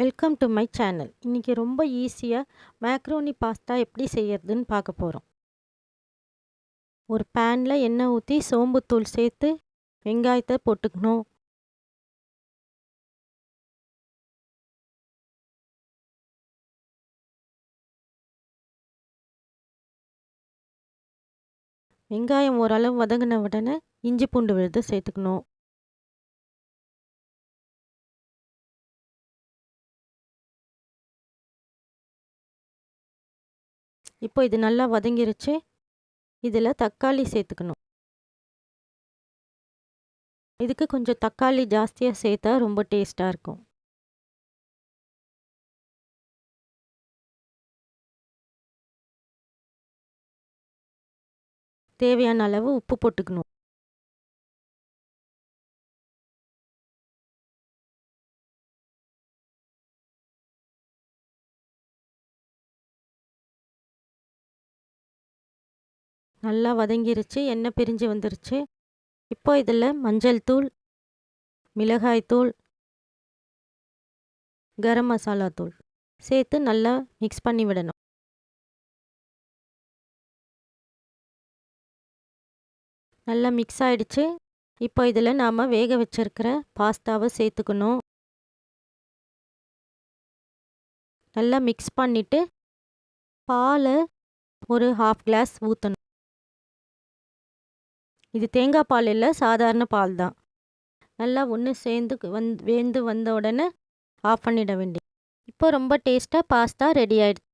Welcome to my channel. இன்றைக்கி ரொம்ப ஈஸியாக மேக்ரோனி பாஸ்தா எப்படி செய்யறதுன்னு பார்க்க போகிறோம். ஒரு பேனில் எண்ணெய் ஊற்றி சோம்புத்தூள் சேர்த்து வெங்காயத்தை போட்டுக்கணும். வெங்காயம் ஓரளவு வதங்கின உடனே இஞ்சி பூண்டு விழுது சேர்த்துக்கணும். இப்போ இது நல்லா வதங்கிருச்சு. இதில் தக்காளி சேர்த்துக்கணும். இதுக்கு கொஞ்சம் தக்காளி ஜாஸ்தியாக சேர்த்தா ரொம்ப டேஸ்ட்டாக இருக்கும். தேவையான அளவு உப்பு போட்டுக்கணும். நல்லா வதங்கிருச்சு, எண்ணெய் பிரிஞ்சு வந்துருச்சு. இப்போ இதில் மஞ்சள் தூள், மிளகாய் தூள், கரம் மசாலா தூள் சேர்த்து நல்லா மிக்ஸ் பண்ணி விடணும். நல்லா மிக்ஸ் ஆகிடுச்சு. இப்போ இதில் நாம் வேக வச்சிருக்கிற பாஸ்தாவை சேர்த்துக்கணும். நல்லா மிக்ஸ் பண்ணிவிட்டு பாலை ஒரு 1/2 கிளாஸ் ஊற்றணும். இது தேங்காய் பால் இல்லை, சாதாரண பால் தான். நல்லா ஒன்று சேர்ந்து வெந்து வந்த உடனே ஆஃப் பண்ணிட வேண்டியது. இப்போ ரொம்ப டேஸ்ட்டாக பாஸ்தா ரெடி ஆகிடுச்சு.